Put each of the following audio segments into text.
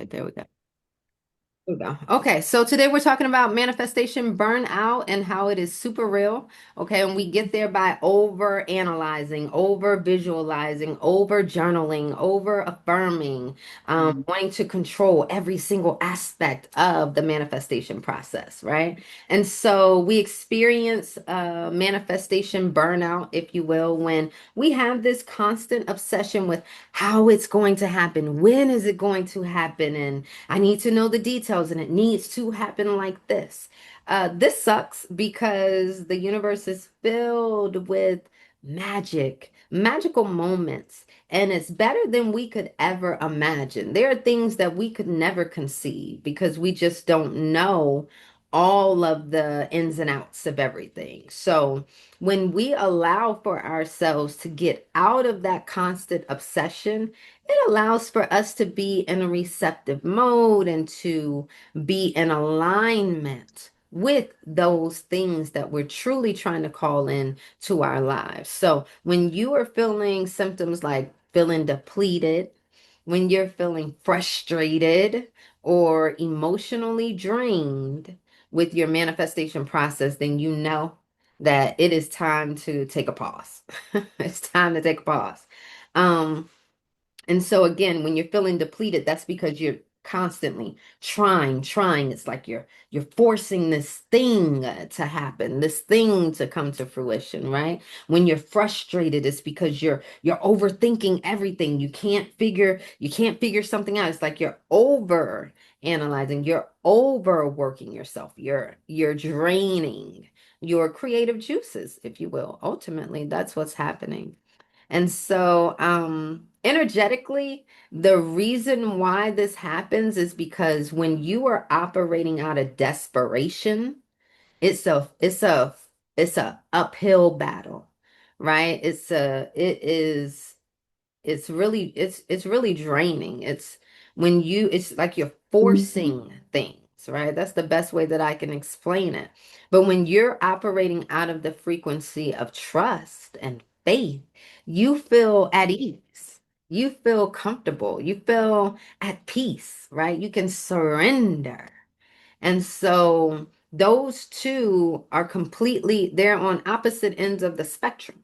Okay, there we go. There we go. Okay, so today we're talking about manifestation burnout and how it is super real. Okay, and we get there by over analyzing, over visualizing, over journaling, over affirming, wanting to control every single aspect of the manifestation process, right? And so we experience manifestation burnout, if you will, when we have this constant obsession with how it's going to happen, when is it going to happen, and I need to know the details and it needs to happen like this. This sucks because the universe is filled with magical moments, and it's better than we could ever imagine. There are things that we could never conceive because we just don't know all of the ins and outs of everything. So, when we allow for ourselves to get out of that constant obsession, it allows for us to be in a receptive mode and to be in alignment with those things that we're truly trying to call in to our lives. So when you are feeling symptoms like feeling depleted, when you're feeling frustrated or emotionally drained with your manifestation process, then you know that it is time to take a pause. It's time to take a pause. Um, and so again, when you're feeling depleted, that's because you're constantly trying. It's like you're forcing this thing to happen, this thing to come to fruition, right? When you're frustrated, it's because you're overthinking everything. You can't figure something out. It's like you're over analyzing, you're overworking yourself, you're draining your creative juices, if you will. Ultimately, that's what's happening. And so, energetically, the reason why this happens is because when you are operating out of desperation, it's a uphill battle, right? It's really draining. It's like you're forcing things, right? That's the best way that I can explain it. But when you're operating out of the frequency of trust and faith, you feel at ease. You feel comfortable. You feel at peace, right? You can surrender. And so those two are they're on opposite ends of the spectrum.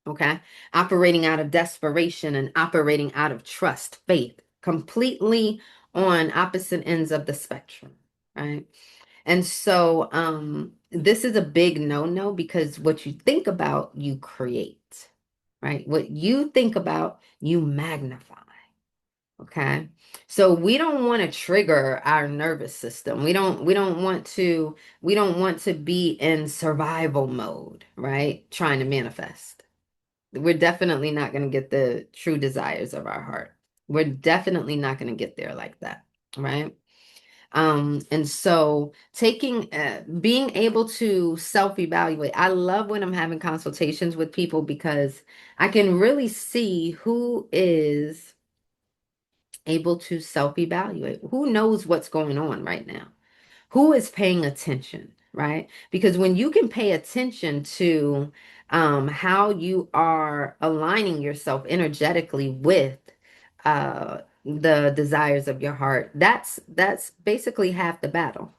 Okay. Operating out of desperation and operating out of trust, faith, completely on opposite ends of the spectrum. Right. And so this is a big no-no because what you think about, you create. Right. What you think about, you magnify. Okay. So we don't want to trigger our nervous system. We don't want to be in survival mode, right? Trying to manifest. We're definitely not going to get the true desires of our heart. We're definitely not going to get there like that, right? And so being able to self-evaluate. I love when I'm having consultations with people because I can really see who is able to self-evaluate, who knows what's going on right now, who is paying attention, right? Because when you can pay attention to how you are aligning yourself energetically with the desires of your heart, that's basically half the battle.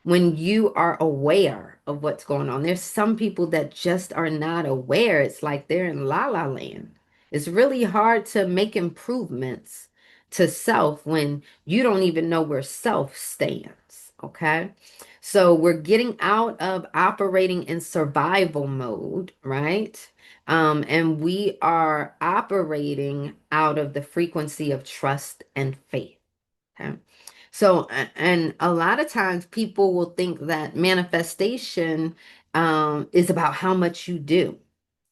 When you are aware of what's going on, there's some people that just are not aware. It's like they're in la la land. It's really hard to make improvements to self when you don't even know where self stands. Okay. So we're getting out of operating in survival mode, right? And we are operating out of the frequency of trust and faith. Okay. So, and a lot of times people will think that manifestation is about how much you do,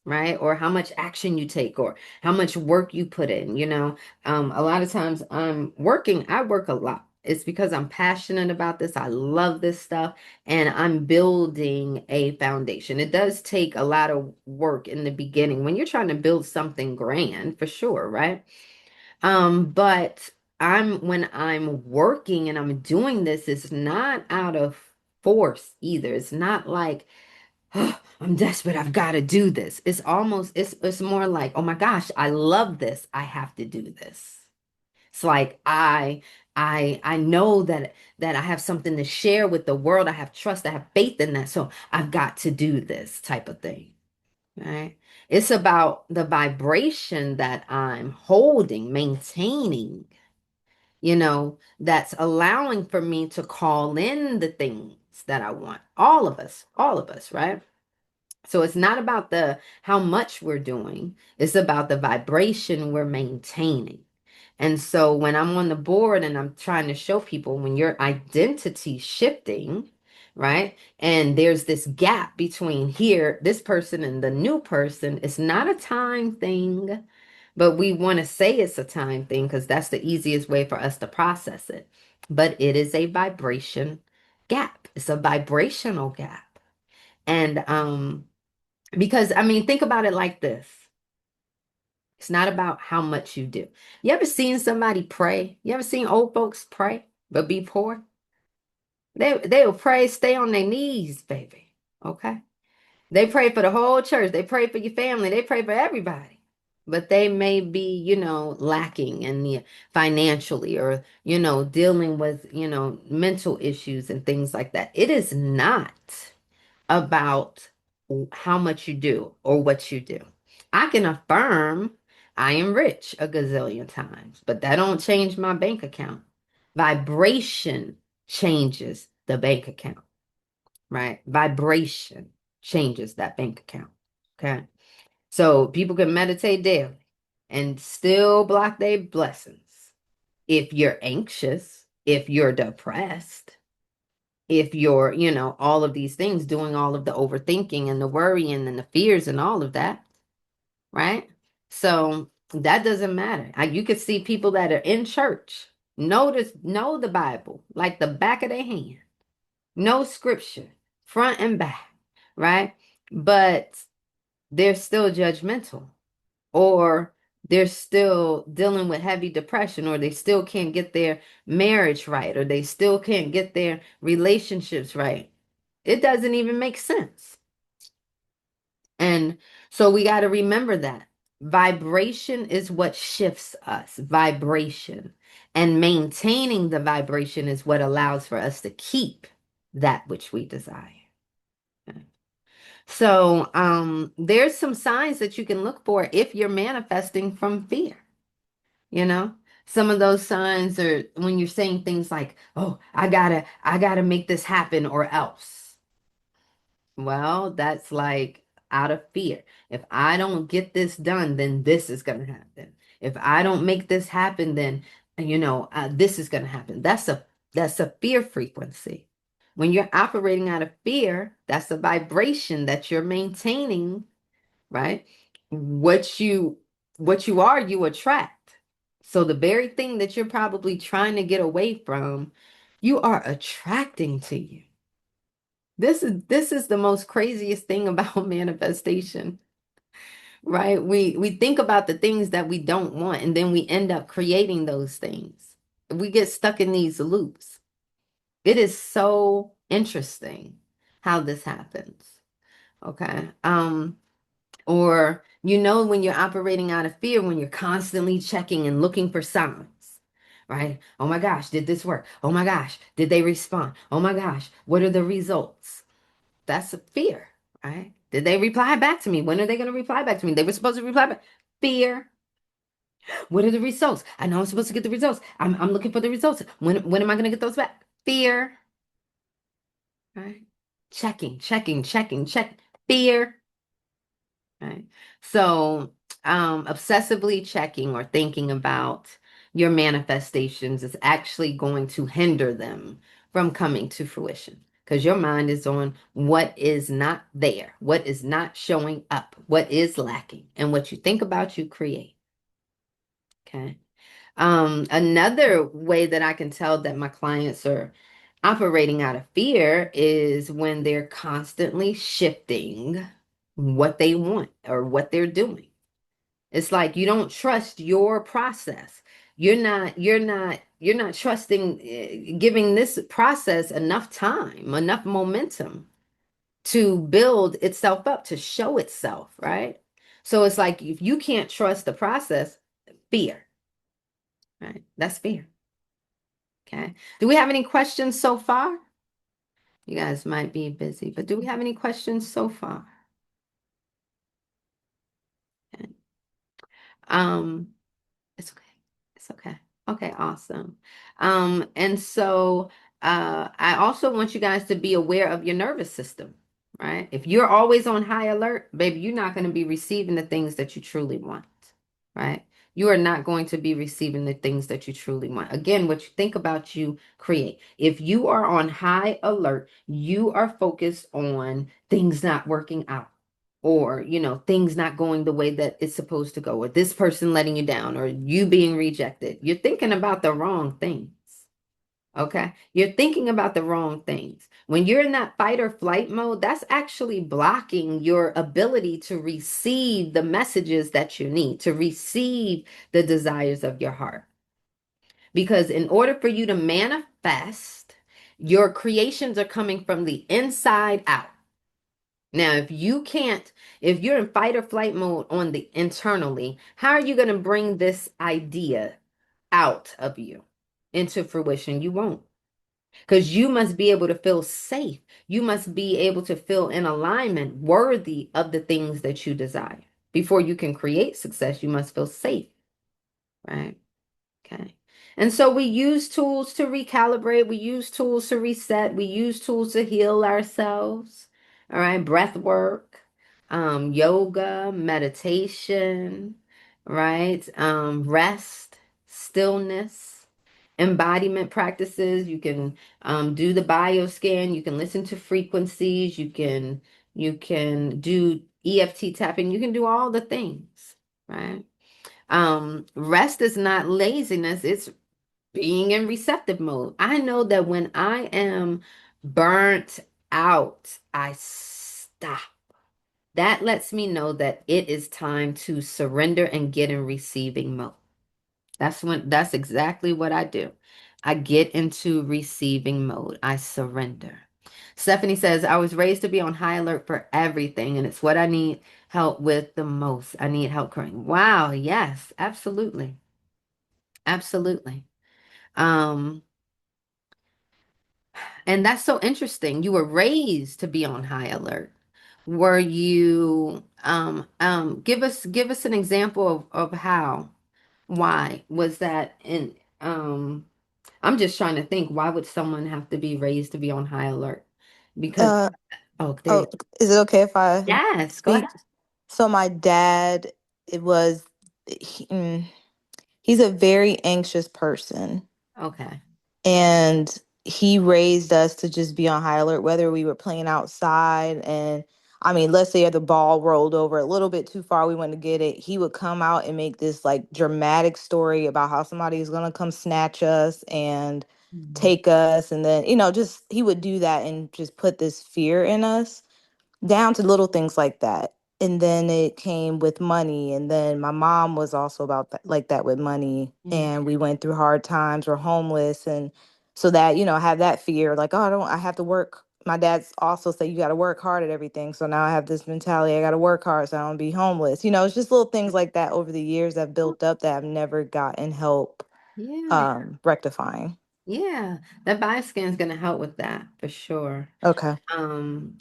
right? Or how much action you take, or how much work you put in. A lot of times I work a lot. It's because I'm passionate about this. I love this stuff, and I'm building a foundation. It does take a lot of work in the beginning when you're trying to build something grand, for sure, right? But when I'm working and I'm doing this, it's not out of force either. It's not like, "Oh, I'm desperate, I've got to do this." It's more like, oh my gosh, I love this. I have to do this. It's like I know that I have something to share with the world. I have trust, I have faith in that. So I've got to do this type of thing. Right? It's about the vibration that I'm holding, maintaining, that's allowing for me to call in the things that I want. All of us, right? So it's not about the how much we're doing, it's about the vibration we're maintaining. And so when I'm on the board and I'm trying to show people when your identity shifting, right? And there's this gap between here, this person and the new person, it's not a time thing, but we want to say it's a time thing because that's the easiest way for us to process it. But it is a vibration gap. It's a vibrational gap. And because I mean, think about it like this. It's not about how much you do. You ever seen somebody pray? You ever seen old folks pray but be poor? They'll pray, stay on their knees, baby. Okay. They pray for the whole church. They pray for your family. They pray for everybody. But they may be, lacking in the financially or, dealing with, mental issues and things like that. It is not about how much you do or what you do. I can affirm I am rich a gazillion times, but that don't change my bank account. Vibration changes the bank account, right? Vibration changes that bank account. Okay. So people can meditate daily and still block their blessings. If you're anxious, if you're depressed, if you're, all of these things, doing all of the overthinking and the worrying and the fears and all of that, right? So that doesn't matter. You could see people that are in church, know the Bible like the back of their hand, know scripture, front and back, right? But they're still judgmental, or they're still dealing with heavy depression, or they still can't get their marriage right, or they still can't get their relationships right. It doesn't even make sense. And so we got to remember that vibration is what shifts us, vibration. And maintaining the vibration is what allows for us to keep that which we desire. So, there's some signs that you can look for if you're manifesting from fear. You know, some of those signs are when you're saying things like, "Oh, I gotta make this happen or else." Well, that's like out of fear. If I don't get this done, then this is going to happen. If I don't make this happen, then this is going to happen. That's a fear frequency. When you're operating out of fear, that's a vibration that you're maintaining, right? What you what you are, you attract. So the very thing that you're probably trying to get away from, you are attracting to you. This is the most craziest thing about manifestation, right? We think about the things that we don't want, and then we end up creating those things. We get stuck in these loops. It is so interesting how this happens. Okay. Or when you're operating out of fear, when you're constantly checking and looking for signs, right? Oh my gosh, did this work? Oh my gosh, did they respond? Oh my gosh, what are the results? That's a fear, right? Did they reply back to me? When are they going to reply back to me? They were supposed to reply back. Fear. What are the results? I know I'm supposed to get the results. I'm looking for the results. When am I going to get those back? Fear, right? Checking. Fear, right? So, obsessively checking or thinking about your manifestations is actually going to hinder them from coming to fruition because your mind is on what is not there, what is not showing up, what is lacking, and what you think about, you create. Okay. Another way that I can tell that my clients are operating out of fear is when they're constantly shifting what they want or what they're doing. It's like you don't trust your process. You're not trusting, giving this process enough time, enough momentum to build itself up, to show itself, right? So it's like if you can't trust the process, fear. right? That's fear. Okay. Do we have any questions so far? You guys might be busy, but do we have any questions so far? Okay. Um, it's okay. It's okay. Okay, awesome. And so I also want you guys to be aware of your nervous system, right? If you're always on high alert, baby, you're not going to be receiving the things that you truly want, right? You are not going to be receiving the things that you truly want. Again, what you think about, you create. If you are on high alert, you are focused on things not working out, or things not going the way that it's supposed to go, or this person letting you down, or you being rejected. You're thinking about the wrong things. Okay, you're thinking about the wrong things. When you're in that fight or flight mode, that's actually blocking your ability to receive the messages that you need, to receive the desires of your heart. Because in order for you to manifest, your creations are coming from the inside out. Now, if you're in fight or flight mode on the internally, how are you going to bring this idea out of you into fruition? You won't. Because you must be able to feel safe. You must be able to feel in alignment, worthy of the things that you desire. Before you can create success, you must feel safe, right? Okay. And so we use tools to recalibrate, we use tools to reset, we use tools to heal ourselves. All right, breath work, yoga, meditation, right? Rest, stillness, embodiment practices. You can do the bioscan, you can listen to frequencies, you can do EFT tapping, you can do all the things, right? Rest is not laziness, it's being in receptive mode. I know that when I am burnt out, I stop. That lets me know that it is time to surrender and get in receiving mode. That's exactly what I do. I get into receiving mode. I surrender. Stephanie says, I was raised to be on high alert for everything, and it's what I need help with the most. I need help crying. Wow, yes, absolutely. Absolutely. Um, and that's so interesting. You were raised to be on high alert. Were you give us an example of how? Why was that in I'm just trying to think, why would someone have to be raised to be on high alert? Because Uh, oh, there you oh, is it okay if I Yes, go ahead. speak? So my dad, it was, he's a very anxious person, Okay. and he raised us to just be on high alert, whether we were playing outside and I mean, let's say the ball rolled over a little bit too far, we went to get it. He would come out and make this like dramatic story about how somebody is gonna come snatch us and Mhm. take us, and then just he would do that and just put this fear in us, down to little things like that. And then it came with money. And then my mom was also about that, like that with money. Mm. And we went through hard times, we're homeless. And so that, I have that fear like, oh, I have to work. My dad's also said, you got to work hard at everything. So now I have this mentality, I got to work hard so I don't be homeless. It's just little things like that over the years that built up that I've never gotten help Yeah. rectifying. Yeah. That bioscan is going to help with that for sure. Okay.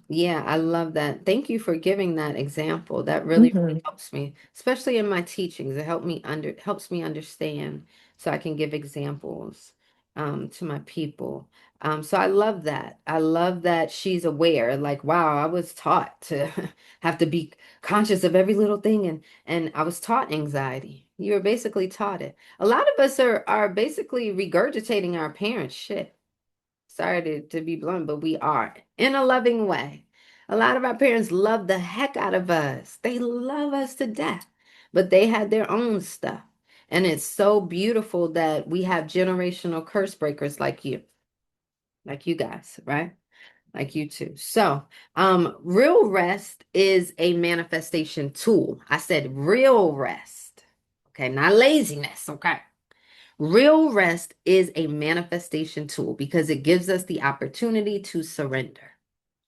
Yeah, I love that. Thank you for giving that example. That really, really Hmm. helps me, especially in my teachings. It helps me understand so I can give examples to my people. So I love that. I love that she's aware. Like, wow, I was taught to have to be conscious of every little thing, and I was taught anxiety. You were basically taught it. A lot of us are basically regurgitating our parents' shit. Sorry to be blunt, but we are in a loving way. A lot of our parents love the heck out of us. They love us to death, but they had their own stuff. And it's so beautiful that we have generational curse breakers like you guys, right? Like you too. So, real rest is a manifestation tool. I said real rest. Okay, not laziness. Okay. Real rest is a manifestation tool because it gives us the opportunity to surrender.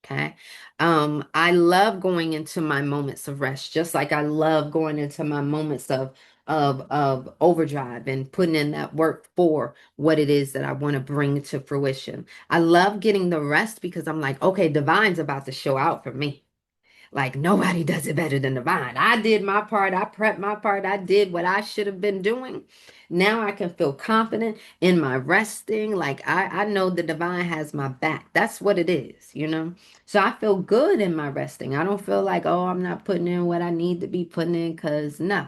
Okay. I love going into my moments of rest, just like I love going into my moments of of overdrive and putting in that work for what it is that I want to bring to fruition. I love getting the rest because I'm like, okay, divine's about to show out for me. Like nobody does it better than divine. I did my part. I prepped my part. I did what I should have been doing. Now I can feel confident in my resting. Like I know the divine has my back. That's what it is, you know? So I feel good in my resting. I don't feel like, oh, I'm not putting in what I need to be putting in because no.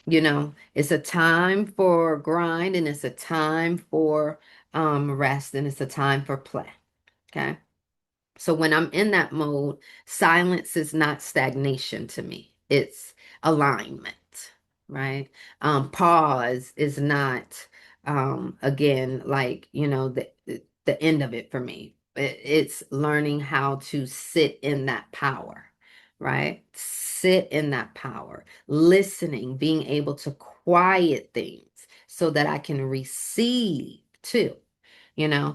It's a time for grind and it's a time for rest and it's a time for play. Okay. So when I'm in that mode, silence is not stagnation to me. It's alignment, right? Pause is not, again, like, the end of it for me. It's learning how to sit in that power, right? Sit in that power, listening, being able to quiet things so that I can receive too.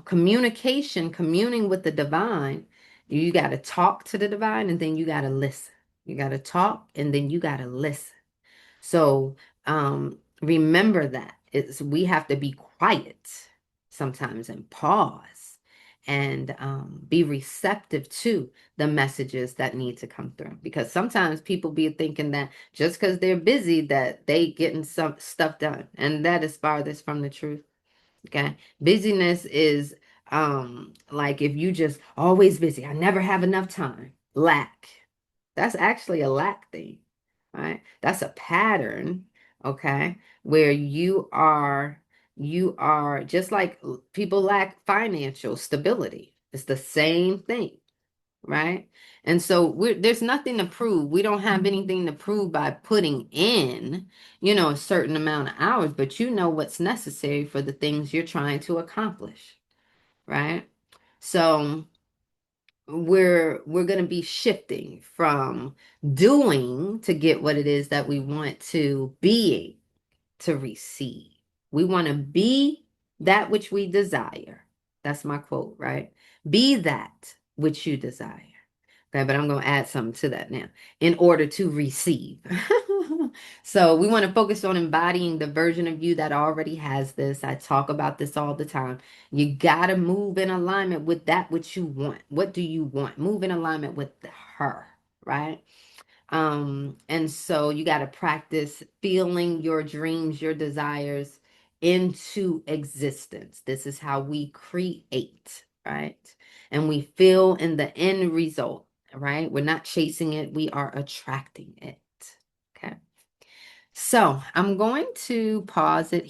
Communication, communing with the divine, you got to talk to the divine and then you got to listen. You got to talk and then you got to listen. So remember that we have to be quiet sometimes and pause and be receptive to the messages that need to come through. Because sometimes people be thinking that just because they're busy that they getting some stuff done. And that is farthest from the truth. Okay. Busyness is like if you just always busy, I never have enough time. Lack. That's actually a lack thing, right? That's a pattern, okay, where you are just like people lack financial stability. It's the same thing, right? And so there's nothing to prove. We don't have anything to prove by putting in, a certain amount of hours, but you know what's necessary for the things you're trying to accomplish, right? So we're going to be shifting from doing to get what it is that we want to being to receive. We want to be that which we desire. That's my quote, right? Be that which you desire. Okay, but I'm going to add something to that now in order to receive. So we want to focus on embodying the version of you that already has this. I talk about this all the time. You got to move in alignment with that which you want. What do you want? Move in alignment with her, right? And so you got to practice feeling your dreams, your desires into existence. This is how we create, right? And we feel in the end result, right? We're not chasing it, we are attracting it. Okay. So I'm going to pause it